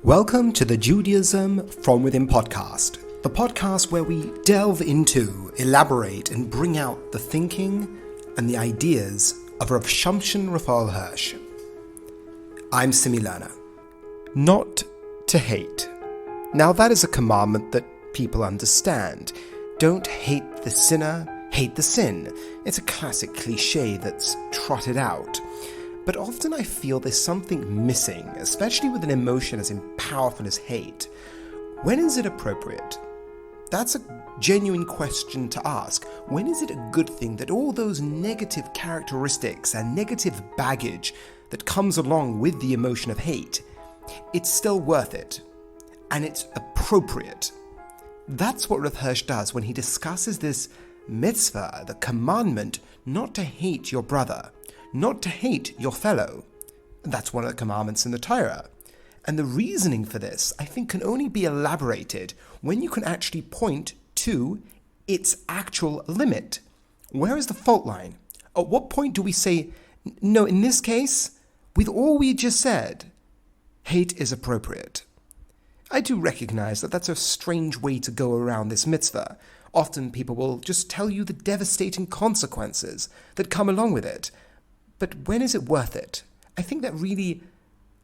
Welcome to the Judaism From Within podcast, the podcast where we delve into, elaborate, and bring out the thinking and the ideas of Rav Shamson Rephel Hirsch. I'm Simi Lerner. Not to hate. Now that is a commandment that people understand. Don't hate the sinner, hate the sin. It's a classic cliche that's trotted out. But often I feel there's something missing, especially with an emotion as powerful as hate. When is it appropriate? That's a genuine question to ask. When is it a good thing that all those negative characteristics and negative baggage that comes along with the emotion of hate, it's still worth it, and it's appropriate? That's what Rav Hirsch does when he discusses this mitzvah, the commandment not to hate your brother, not to hate your fellow. That's one of the commandments in the Torah. And the reasoning for this, I think, can only be elaborated when you can actually point to its actual limit. Where is the fault line? At what point do we say, no, in this case, with all we just said, hate is appropriate? I do recognize that that's a strange way to go around this mitzvah. Often people will just tell you the devastating consequences that come along with it. But when is it worth it? I think that really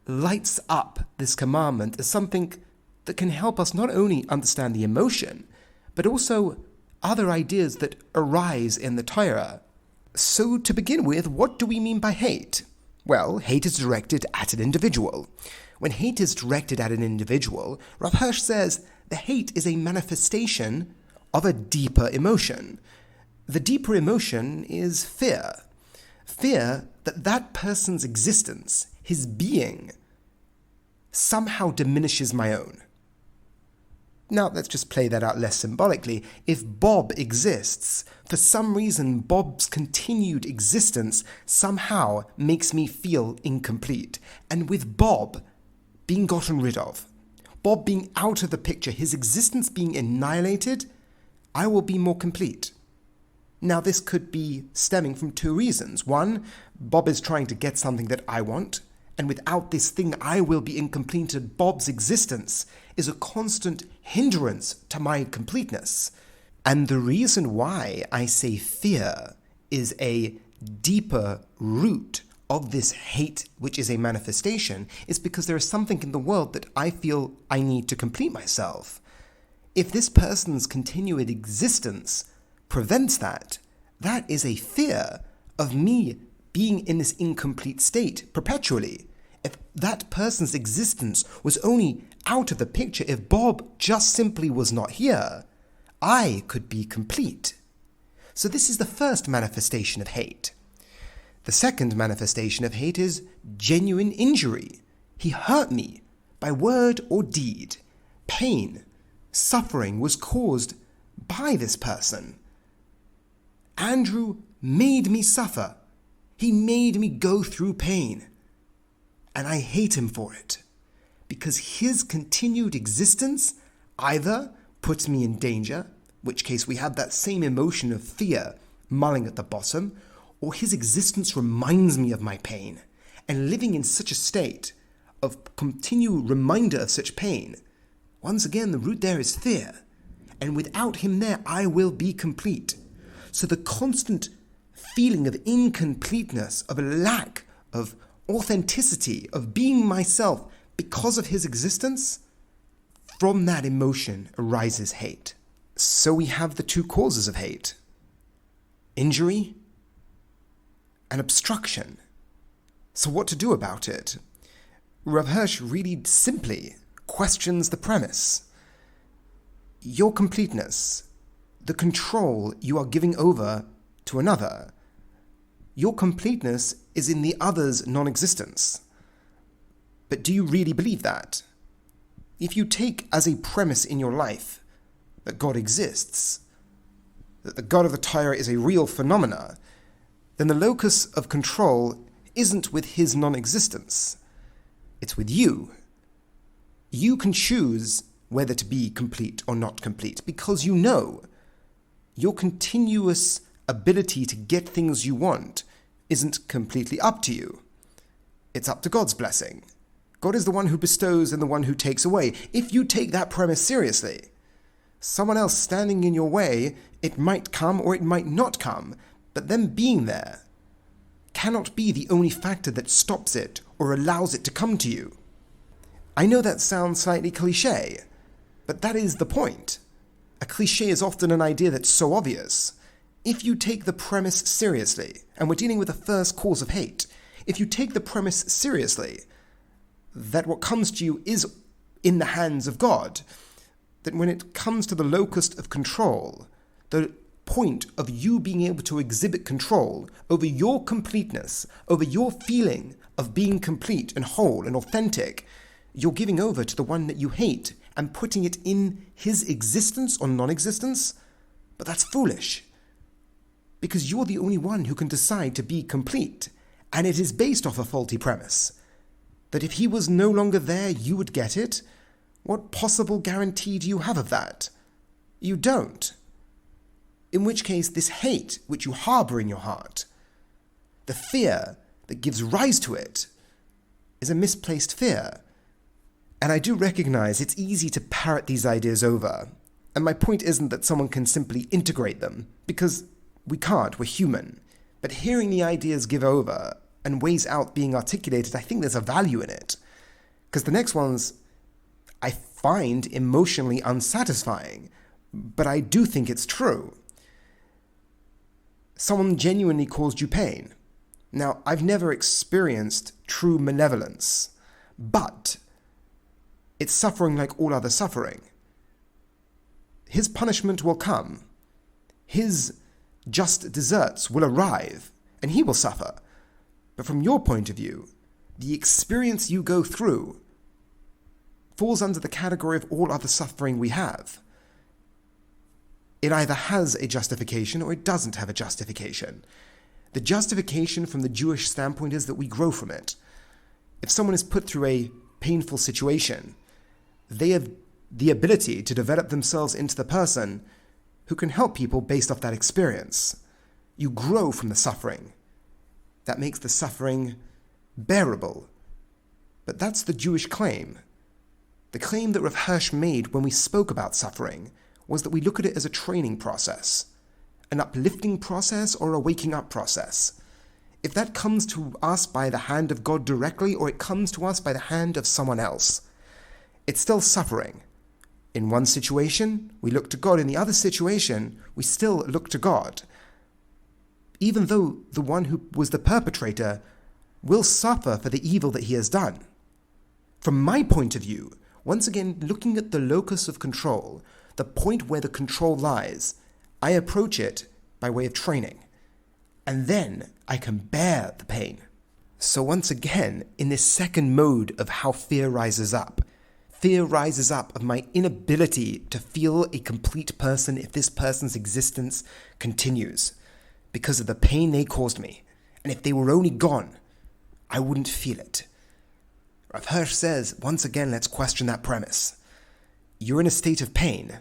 lights up this commandment as something that can help us not only understand the emotion, but also other ideas that arise in the Torah. So to begin with, what do we mean by hate? Well, hate is directed at an individual. When hate is directed at an individual, Rav Hirsch says the hate is a manifestation of a deeper emotion. The deeper emotion is fear. Fear that that person's existence, his being, somehow diminishes my own. Now, let's just play that out less symbolically. If Bob exists, for some reason, Bob's continued existence somehow makes me feel incomplete. And with Bob being gotten rid of, Bob being out of the picture, his existence being annihilated, I will be more complete. Now, this could be stemming from two reasons. One, Bob is trying to get something that I want, and without this thing, I will be incomplete, and Bob's existence is a constant hindrance to my completeness. And the reason why I say fear is a deeper root of this hate, which is a manifestation, is because there is something in the world that I feel I need to complete myself. If this person's continued existence prevents that, that is a fear of me being in this incomplete state perpetually. If that person's existence was only out of the picture, if Bob just simply was not here, I could be complete. So this is the first manifestation of hate. The second manifestation of hate is genuine injury. He hurt me by word or deed. Pain, suffering was caused by this person. Andrew made me suffer. He made me go through pain. And I hate him for it. Because his continued existence either puts me in danger, which case we have that same emotion of fear mulling at the bottom, or his existence reminds me of my pain. And living in such a state of continual reminder of such pain, once again, the root there is fear. And without him there, I will be complete. So the constant feeling of incompleteness, of a lack of authenticity, of being myself because of his existence, from that emotion arises hate. So we have the two causes of hate: injury and obstruction. So what to do about it? Rav Hirsch really simply questions the premise. Your completeness, the control you are giving over to another, your completeness is in the other's non-existence. But do you really believe that? If you take as a premise in your life that God exists, that the God of the Torah is a real phenomena, then the locus of control isn't with his non-existence. It's with you. You can choose whether to be complete or not complete because you know your continuous ability to get things you want isn't completely up to you. It's up to God's blessing. God is the one who bestows and the one who takes away. If you take that premise seriously, someone else standing in your way, it might come or it might not come, but them being there cannot be the only factor that stops it or allows it to come to you. I know that sounds slightly cliche, but that is the point. A cliche is often an idea that's so obvious. If you take the premise seriously, and we're dealing with the first cause of hate, if you take the premise seriously, that what comes to you is in the hands of God, that when it comes to the locus of control, the point of you being able to exhibit control over your completeness, over your feeling of being complete and whole and authentic, you're giving over to the one that you hate and putting it in his existence or non-existence. But that's foolish, because you're the only one who can decide to be complete, and it is based off a faulty premise. That if he was no longer there, you would get it? What possible guarantee do you have of that? You don't. In which case, this hate which you harbor in your heart, the fear that gives rise to it, is a misplaced fear. And I do recognize it's easy to parrot these ideas over. And my point isn't that someone can simply integrate them, because we can't, we're human. But hearing the ideas give over and ways out being articulated, I think there's a value in it. Because the next ones I find emotionally unsatisfying, but I do think it's true. Someone genuinely caused you pain. Now, I've never experienced true malevolence, but it's suffering like all other suffering. His punishment will come. His just deserts will arrive, and he will suffer. But from your point of view, the experience you go through falls under the category of all other suffering we have. It either has a justification or it doesn't have a justification. The justification from the Jewish standpoint is that we grow from it. If someone is put through a painful situation, they have the ability to develop themselves into the person who can help people based off that experience. You grow from the suffering. That makes the suffering bearable. But that's the Jewish claim. The claim that Hirsch made when we spoke about suffering was that we look at it as a training process, an uplifting process or a waking up process. If that comes to us by the hand of God directly or it comes to us by the hand of someone else, it's still suffering. In one situation, we look to God. In the other situation, we still look to God. Even though the one who was the perpetrator will suffer for the evil that he has done. From my point of view, once again, looking at the locus of control, the point where the control lies, I approach it by way of training. And then I can bear the pain. So once again, in this second mode of how fear rises up of my inability to feel a complete person if this person's existence continues, because of the pain they caused me. And if they were only gone, I wouldn't feel it. Hirsch says, once again, let's question that premise. You're in a state of pain,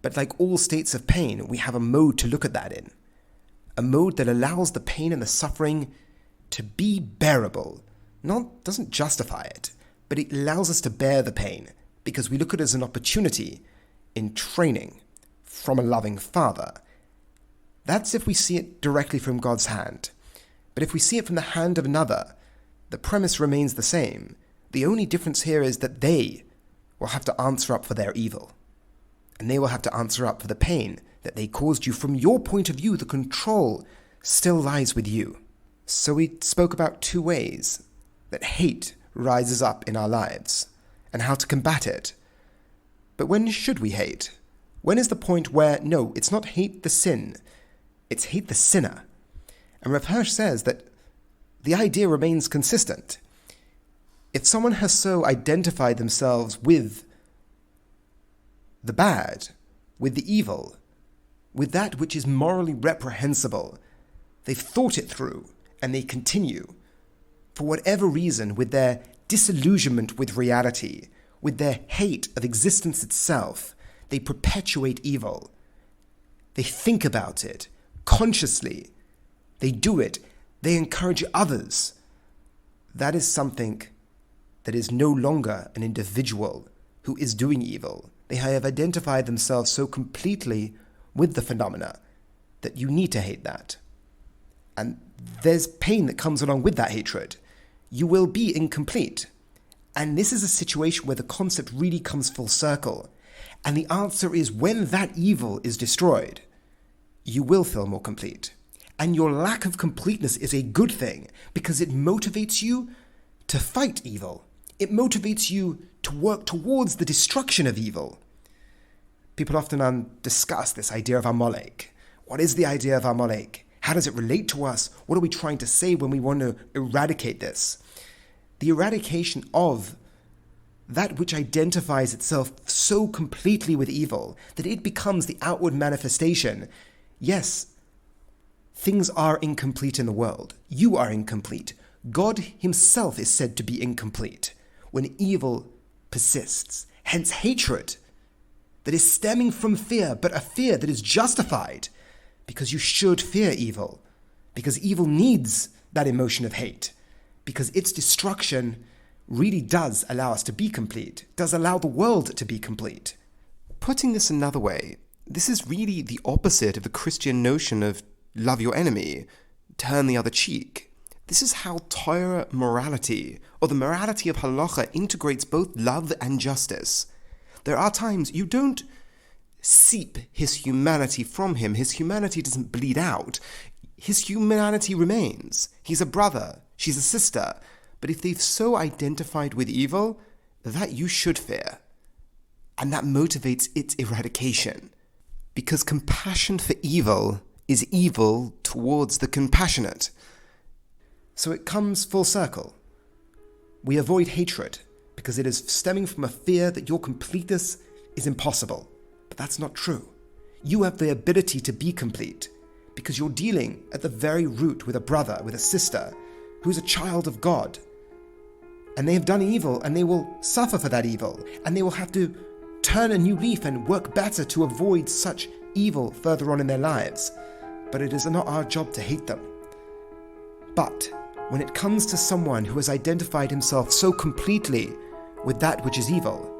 but like all states of pain, we have a mode to look at that in. A mode that allows the pain and the suffering to be bearable. Doesn't justify it, but it allows us to bear the pain, because we look at it as an opportunity in training from a loving Father. That's if we see it directly from God's hand. But if we see it from the hand of another, the premise remains the same. The only difference here is that they will have to answer up for their evil. And they will have to answer up for the pain that they caused you. From your point of view, the control still lies with you. So we spoke about two ways that hate rises up in our lives and how to combat it. But when should we hate? When is the point where, no, it's not hate the sin, it's hate the sinner? And Hirsch says that the idea remains consistent. If someone has so identified themselves with the bad, with the evil, with that which is morally reprehensible, they've thought it through and they continue, for whatever reason, with their disillusionment with reality, with their hate of existence itself, they perpetuate evil. They think about it consciously. They do it. They encourage others. That is something that is no longer an individual who is doing evil. They have identified themselves so completely with the phenomena that you need to hate that. And there's pain that comes along with that hatred. You will be incomplete. And this is a situation where the concept really comes full circle. And the answer is, when that evil is destroyed, you will feel more complete. And your lack of completeness is a good thing, because it motivates you to fight evil. It motivates you to work towards the destruction of evil. People often discuss this idea of Amalek. What is the idea of Amalek? How does it relate to us? What are we trying to say when we want to eradicate this? The eradication of that which identifies itself so completely with evil that it becomes the outward manifestation. Yes, things are incomplete in the world. You are incomplete. God himself is said to be incomplete when evil persists. Hence hatred that is stemming from fear, but a fear that is justified, because you should fear evil, because evil needs that emotion of hate, because its destruction really does allow us to be complete, does allow the world to be complete. Putting this another way, this is really the opposite of the Christian notion of love your enemy, turn the other cheek. This is how Torah morality, or the morality of halacha, integrates both love and justice. There are times you don't seep his humanity from him. His humanity doesn't bleed out. His humanity remains. He's a brother, she's a sister. But if they've so identified with evil, that you should fear. And that motivates its eradication. Because compassion for evil is evil towards the compassionate. So it comes full circle. We avoid hatred because it is stemming from a fear that your completeness is impossible. But that's not true. You have the ability to be complete because you're dealing at the very root with a brother, with a sister, who's a child of God. And they have done evil, and they will suffer for that evil, and they will have to turn a new leaf and work better to avoid such evil further on in their lives. But it is not our job to hate them. But when it comes to someone who has identified himself so completely with that which is evil,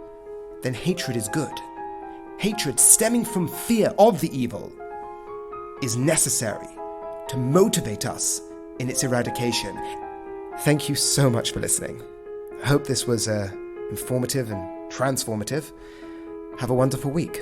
then hatred is good. Hatred stemming from fear of the evil is necessary to motivate us in its eradication. Thank you so much for listening. I hope this was informative and transformative. Have a wonderful week.